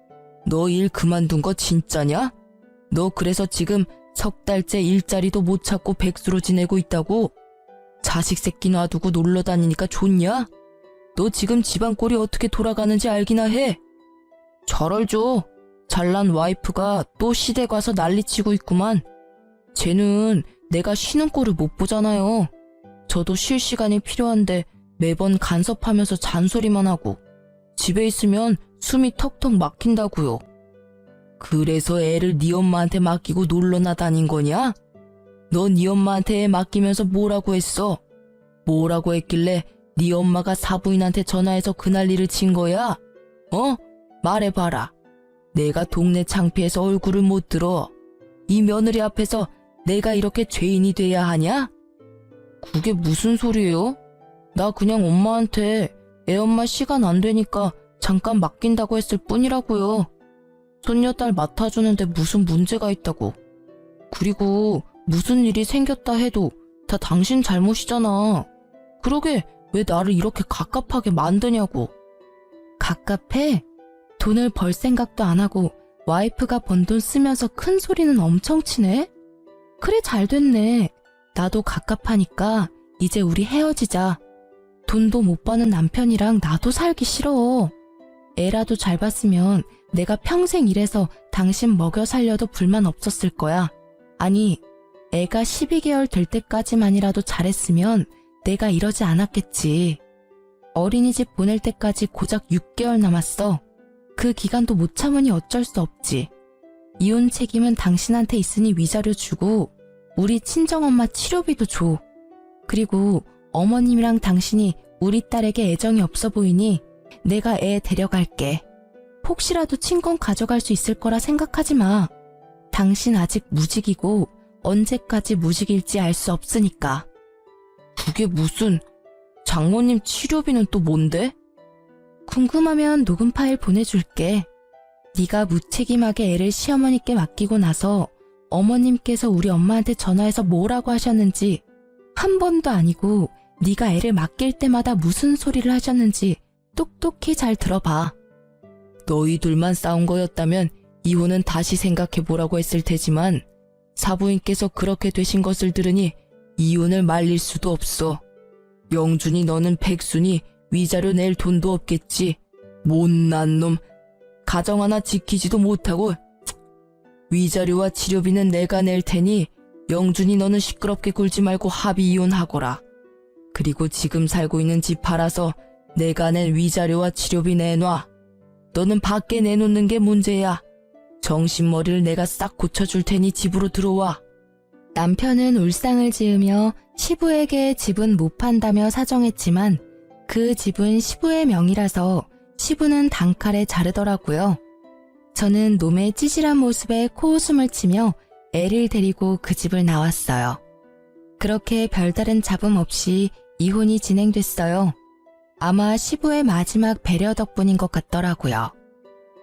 너 일 그만둔 거 진짜냐? 너 그래서 지금 석 달째 일자리도 못 찾고 백수로 지내고 있다고? 자식 새끼 놔두고 놀러 다니니까 좋냐? 너 지금 집안 꼴이 어떻게 돌아가는지 알기나 해? 잘 알죠. 잘난 와이프가 또 시댁 와서 난리치고 있구만. 쟤는 내가 쉬는 꼴을 못 보잖아요. 저도 쉴 시간이 필요한데 매번 간섭하면서 잔소리만 하고 집에 있으면 숨이 턱턱 막힌다고요. 그래서 애를 네 엄마한테 맡기고 놀러나 다닌 거냐? 너 네 엄마한테 애 맡기면서 뭐라고 했어? 뭐라고 했길래 네 엄마가 사부인한테 전화해서 그 난리를 친 거야? 어? 말해봐라. 내가 동네 창피해서 얼굴을 못 들어. 이 며느리 앞에서 내가 이렇게 죄인이 돼야 하냐? 그게 무슨 소리예요? 나 그냥 엄마한테 애 엄마 시간 안 되니까 잠깐 맡긴다고 했을 뿐이라고요. 손녀딸 맡아주는데 무슨 문제가 있다고. 그리고 무슨 일이 생겼다 해도 다 당신 잘못이잖아. 그러게 왜 나를 이렇게 갑갑하게 만드냐고. 갑갑해? 돈을 벌 생각도 안 하고 와이프가 번 돈 쓰면서 큰 소리는 엄청 치네? 그래 잘 됐네. 나도 갑갑하니까 이제 우리 헤어지자. 돈도 못 버는 남편이랑 나도 살기 싫어. 애라도 잘 봤으면 내가 평생 일해서 당신 먹여 살려도 불만 없었을 거야. 아니, 애가 12개월 될 때까지만이라도 잘했으면 내가 이러지 않았겠지. 어린이집 보낼 때까지 고작 6개월 남았어. 그 기간도 못 참으니 어쩔 수 없지. 이혼 책임은 당신한테 있으니 위자료 주고 우리 친정엄마 치료비도 줘. 그리고 어머님이랑 당신이 우리 딸에게 애정이 없어 보이니 내가 애 데려갈게. 혹시라도 친권 가져갈 수 있을 거라 생각하지 마. 당신 아직 무직이고 언제까지 무직일지 알 수 없으니까. 그게 무슨... 장모님 치료비는 또 뭔데? 궁금하면 녹음 파일 보내줄게. 네가 무책임하게 애를 시어머니께 맡기고 나서 어머님께서 우리 엄마한테 전화해서 뭐라고 하셨는지 한 번도 아니고 네가 애를 맡길 때마다 무슨 소리를 하셨는지 똑똑히 잘 들어봐. 너희들만 싸운 거였다면 이혼은 다시 생각해보라고 했을 테지만 사부인께서 그렇게 되신 것을 들으니 이혼을 말릴 수도 없어. 영준이 너는 백순이 위자료 낼 돈도 없겠지. 못난 놈. 가정 하나 지키지도 못하고. 위자료와 치료비는 내가 낼 테니 영준이 너는 시끄럽게 굴지 말고 합의 이혼하거라. 그리고 지금 살고 있는 집 팔아서 내가 낸 위자료와 치료비 내놔. 너는 밖에 내놓는 게 문제야. 정신머리를 내가 싹 고쳐줄 테니 집으로 들어와. 남편은 울상을 지으며 시부에게 집은 못 판다며 사정했지만 그 집은 시부의 명의라서 시부는 단칼에 자르더라고요. 저는 놈의 찌질한 모습에 코웃음을 치며 애를 데리고 그 집을 나왔어요. 그렇게 별다른 잡음 없이 이혼이 진행됐어요. 아마 시부의 마지막 배려 덕분인 것 같더라고요.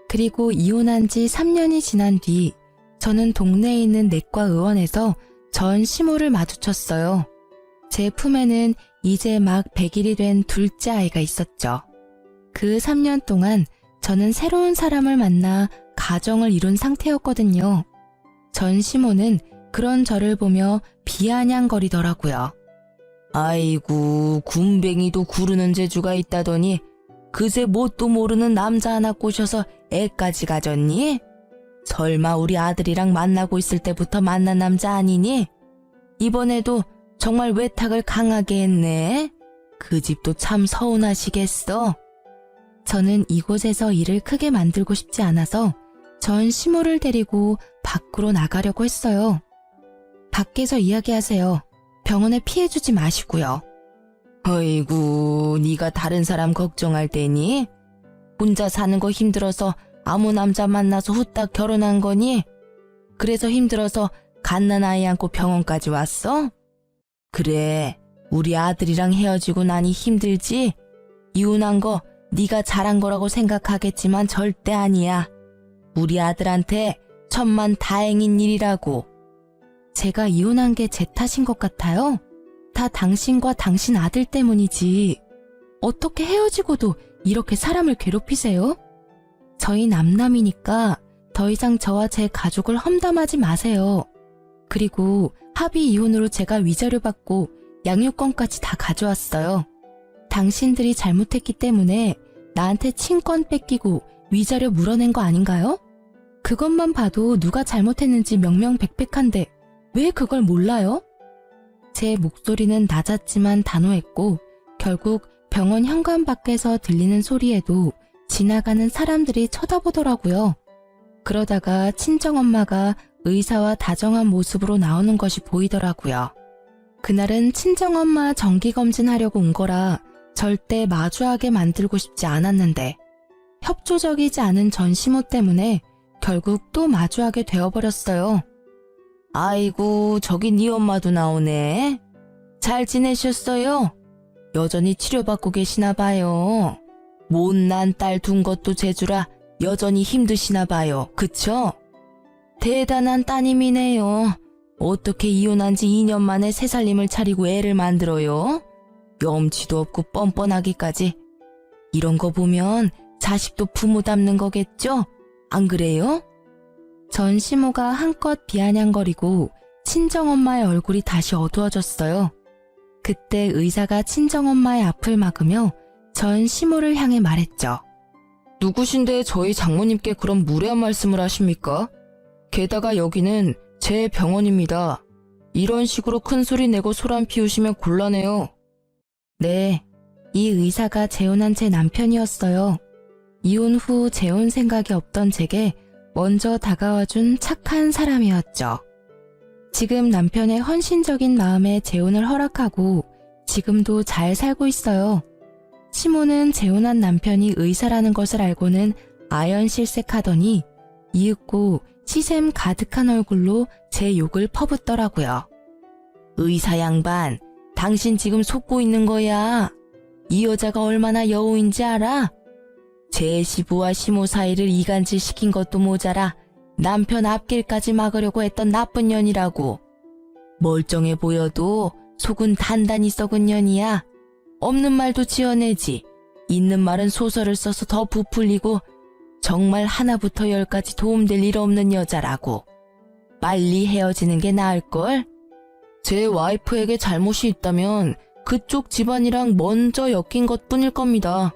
그리고 이혼한 지 3년이 지난 뒤 저는 동네에 있는 내과 의원에서 전 시모를 마주쳤어요. 제 품에는 이제 막 100일이 된 둘째 아이가 있었죠. 그 3년 동안 저는 새로운 사람을 만나 가정을 이룬 상태였거든요. 전 시모는 그런 저를 보며 비아냥거리더라고요. 아이고, 군뱅이도 구르는 재주가 있다더니 그새 뭣도 모르는 남자 하나 꼬셔서 애까지 가졌니? 설마 우리 아들이랑 만나고 있을 때부터 만난 남자 아니니? 이번에도 정말 외탁을 강하게 했네. 그 집도 참 서운하시겠어. 저는 이곳에서 일을 크게 만들고 싶지 않아서 전 시모를 데리고 밖으로 나가려고 했어요. 밖에서 이야기하세요. 병원에 피해주지 마시고요. 어이구, 네가 다른 사람 걱정할 때니? 혼자 사는 거 힘들어서 아무 남자 만나서 후딱 결혼한 거니? 그래서 힘들어서 갓난아이 안고 병원까지 왔어? 그래, 우리 아들이랑 헤어지고 나니 힘들지? 이혼한 거 네가 잘한 거라고 생각하겠지만 절대 아니야. 우리 아들한테 천만 다행인 일이라고. 제가 이혼한 게 제 탓인 것 같아요? 다 당신과 당신 아들 때문이지. 어떻게 헤어지고도 이렇게 사람을 괴롭히세요? 저희 남남이니까 더 이상 저와 제 가족을 험담하지 마세요. 그리고 합의 이혼으로 제가 위자료 받고 양육권까지 다 가져왔어요. 당신들이 잘못했기 때문에 나한테 친권 뺏기고 위자료 물어낸 거 아닌가요? 그것만 봐도 누가 잘못했는지 명명백백한데 왜 그걸 몰라요? 제 목소리는 낮았지만 단호했고 결국 병원 현관 밖에서 들리는 소리에도 지나가는 사람들이 쳐다보더라고요. 그러다가 친정엄마가 의사와 다정한 모습으로 나오는 것이 보이더라고요. 그날은 친정엄마 정기검진하려고 온 거라 절대 마주하게 만들고 싶지 않았는데 협조적이지 않은 전 시모 때문에 결국 또 마주하게 되어버렸어요. 아이고, 저기 네 엄마도 나오네. 잘 지내셨어요? 여전히 치료받고 계시나 봐요. 못난 딸 둔 것도 재주라 여전히 힘드시나 봐요. 그쵸? 대단한 따님이네요. 어떻게 이혼한 지 2년 만에 새살림을 차리고 애를 만들어요? 염치도 없고 뻔뻔하기까지. 이런 거 보면 자식도 부모 닮는 거겠죠? 안 그래요? 전 시모가 한껏 비아냥거리고 친정엄마의 얼굴이 다시 어두워졌어요. 그때 의사가 친정엄마의 앞을 막으며 전 시모를 향해 말했죠. 누구신데 저희 장모님께 그런 무례한 말씀을 하십니까? 게다가 여기는 제 병원입니다. 이런 식으로 큰 소리 내고 소란 피우시면 곤란해요. 네, 이 의사가 재혼한 제 남편이었어요. 이혼 후 재혼 생각이 없던 제게 먼저 다가와준 착한 사람이었죠. 지금 남편의 헌신적인 마음에 재혼을 허락하고 지금도 잘 살고 있어요. 시모는 재혼한 남편이 의사라는 것을 알고는 아연실색하더니 이윽고 시샘 가득한 얼굴로 제 욕을 퍼붓더라고요. 의사 양반, 당신 지금 속고 있는 거야. 이 여자가 얼마나 여우인지 알아? 제 시부와 시모 사이를 이간질 시킨 것도 모자라 남편 앞길까지 막으려고 했던 나쁜 년이라고. 멀쩡해 보여도 속은 단단히 썩은 년이야. 없는 말도 지어내지. 있는 말은 소설을 써서 더 부풀리고 정말 하나부터 열까지 도움될 일 없는 여자라고. 빨리 헤어지는 게 나을걸? 제 와이프에게 잘못이 있다면 그쪽 집안이랑 먼저 엮인 것뿐일 겁니다.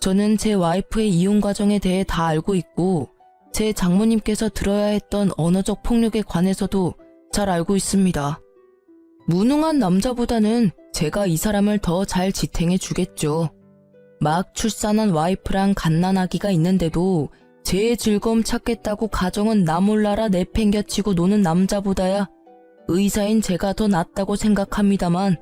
저는 제 와이프의 이혼 과정에 대해 다 알고 있고 제 장모님께서 들어야 했던 언어적 폭력에 관해서도 잘 알고 있습니다. 무능한 남자보다는 제가 이 사람을 더 잘 지탱해 주겠죠. 막 출산한 와이프랑 갓난아기가 있는데도 제 즐거움 찾겠다고 가정은 나 몰라라 내팽겨치고 노는 남자보다야 의사인 제가 더 낫다고 생각합니다만.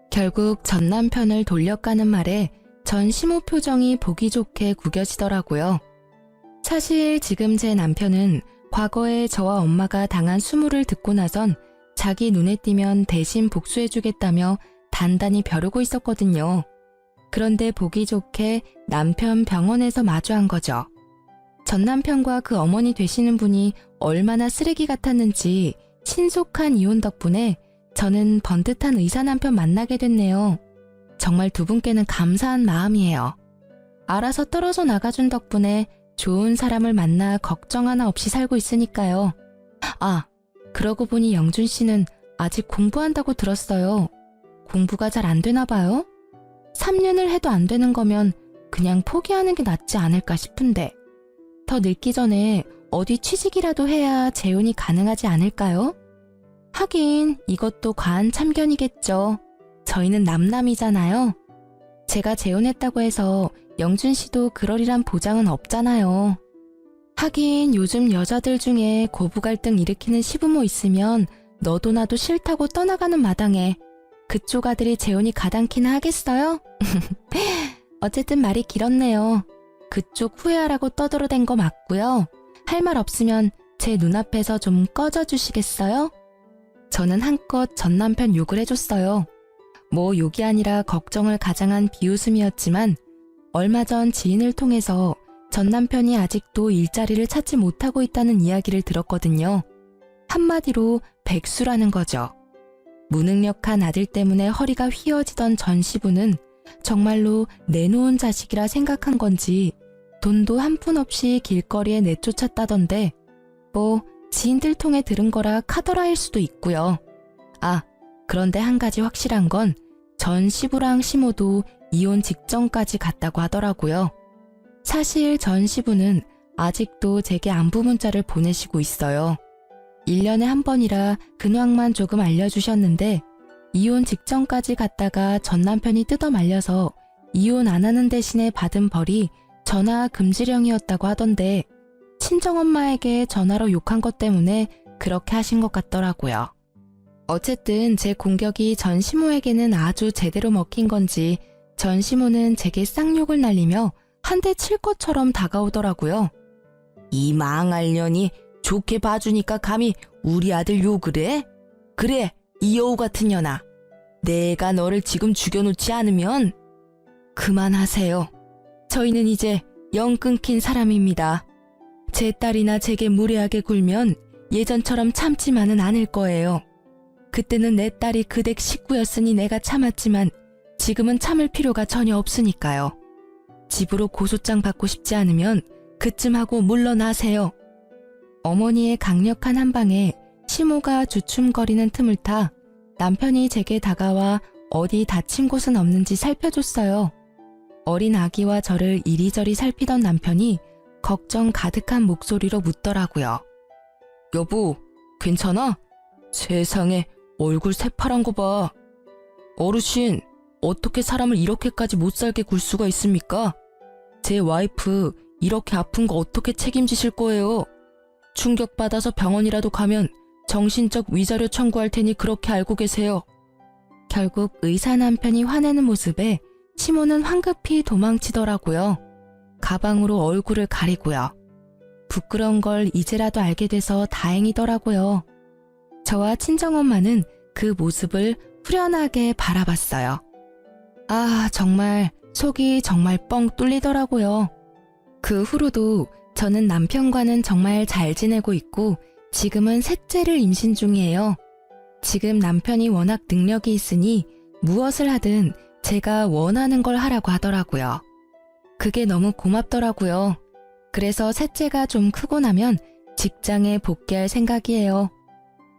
결국 전 남편을 돌려가는 말에 전 시모 표정이 보기 좋게 구겨지더라고요. 사실 지금 제 남편은 과거에 저와 엄마가 당한 수모를 듣고 나선 자기 눈에 띄면 대신 복수해주겠다며 단단히 벼르고 있었거든요. 그런데 보기 좋게 남편 병원에서 마주한 거죠. 전 남편과 그 어머니 되시는 분이 얼마나 쓰레기 같았는지 신속한 이혼 덕분에 저는 번듯한 의사 남편 만나게 됐네요. 정말 두 분께는 감사한 마음이에요. 알아서 떨어져 나가준 덕분에 좋은 사람을 만나 걱정 하나 없이 살고 있으니까요. 아, 그러고 보니 영준 씨는 아직 공부한다고 들었어요. 공부가 잘 안 되나 봐요? 3년을 해도 안 되는 거면 그냥 포기하는 게 낫지 않을까 싶은데. 더 늙기 전에 어디 취직이라도 해야 재혼이 가능하지 않을까요? 하긴 이것도 과한 참견이겠죠. 저희는 남남이잖아요. 제가 재혼했다고 해서 영준 씨도 그러리란 보장은 없잖아요. 하긴 요즘 여자들 중에 고부 갈등 일으키는 시부모 있으면 너도 나도 싫다고 떠나가는 마당에 그쪽 아들이 재혼이 가당키나 하겠어요? 어쨌든 말이 길었네요. 그쪽 후회하라고 떠들어댄 거 맞고요. 할 말 없으면 제 눈앞에서 좀 꺼져주시겠어요? 저는 한껏 전 남편 욕을 해줬어요. 뭐 욕이 아니라 걱정을 가장한 비웃음이었지만 얼마 전 지인을 통해서 전 남편이 아직도 일자리를 찾지 못하고 있다는 이야기를 들었거든요. 한마디로 백수라는 거죠. 무능력한 아들 때문에 허리가 휘어지던 전 시부는 정말로 내놓은 자식이라 생각한 건지 돈도 한 푼 없이 길거리에 내쫓았다던데 뭐 지인들 통해 들은 거라 카더라일 수도 있고요. 아, 그런데 한 가지 확실한 건 전 시부랑 시모도 이혼 직전까지 갔다고 하더라고요. 사실 전 시부는 아직도 제게 안부 문자를 보내시고 있어요. 1년에 한 번이라 근황만 조금 알려주셨는데 이혼 직전까지 갔다가 전 남편이 뜯어 말려서 이혼 안 하는 대신에 받은 벌이 전화 금지령이었다고 하던데 친정엄마에게 전화로 욕한 것 때문에 그렇게 하신 것 같더라고요. 어쨌든 제 공격이 전 시모에게는 아주 제대로 먹힌 건지 전 시모는 제게 쌍욕을 날리며 한 대 칠 것처럼 다가오더라고요. 이 망할 년이 좋게 봐주니까 감히 우리 아들 욕을 해? 그래, 이 여우 같은 년아. 내가 너를 지금 죽여놓지 않으면. 그만하세요. 저희는 이제 영 끊긴 사람입니다. 제 딸이나 제게 무례하게 굴면 예전처럼 참지만은 않을 거예요. 그때는 내 딸이 그댁 식구였으니 내가 참았지만 지금은 참을 필요가 전혀 없으니까요. 집으로 고소장 받고 싶지 않으면 그쯤 하고 물러나세요. 어머니의 강력한 한방에 시모가 주춤거리는 틈을 타 남편이 제게 다가와 어디 다친 곳은 없는지 살펴줬어요. 어린 아기와 저를 이리저리 살피던 남편이 걱정 가득한 목소리로 묻더라고요. 여보, 괜찮아? 세상에, 얼굴 새파란 거 봐. 어르신, 어떻게 사람을 이렇게까지 못살게 굴 수가 있습니까? 제 와이프 이렇게 아픈 거 어떻게 책임지실 거예요? 충격받아서 병원이라도 가면 정신적 위자료 청구할 테니 그렇게 알고 계세요. 결국 의사 남편이 화내는 모습에 시모는 황급히 도망치더라고요. 가방으로 얼굴을 가리고요. 부끄러운 걸 이제라도 알게 돼서 다행이더라고요. 저와 친정엄마는 그 모습을 후련하게 바라봤어요. 아, 정말 속이 정말 뻥 뚫리더라고요. 그 후로도 저는 남편과는 정말 잘 지내고 있고 지금은 셋째를 임신 중이에요. 지금 남편이 워낙 능력이 있으니 무엇을 하든 제가 원하는 걸 하라고 하더라고요. 그게 너무 고맙더라고요. 그래서 셋째가 좀 크고 나면 직장에 복귀할 생각이에요.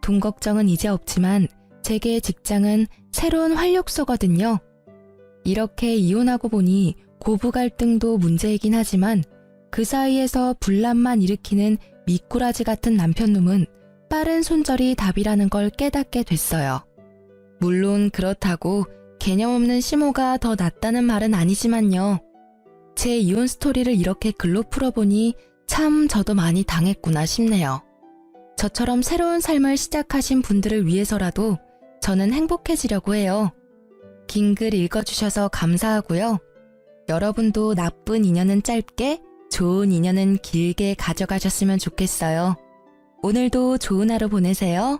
돈 걱정은 이제 없지만 제게 직장은 새로운 활력소거든요. 이렇게 이혼하고 보니 고부 갈등도 문제이긴 하지만 그 사이에서 분란만 일으키는 미꾸라지 같은 남편놈은 빠른 손절이 답이라는 걸 깨닫게 됐어요. 물론 그렇다고 개념 없는 시모가 더 낫다는 말은 아니지만요. 제 이혼 스토리를 이렇게 글로 풀어보니 참 저도 많이 당했구나 싶네요. 저처럼 새로운 삶을 시작하신 분들을 위해서라도 저는 행복해지려고 해요. 긴 글 읽어주셔서 감사하고요. 여러분도 나쁜 인연은 짧게, 좋은 인연은 길게 가져가셨으면 좋겠어요. 오늘도 좋은 하루 보내세요.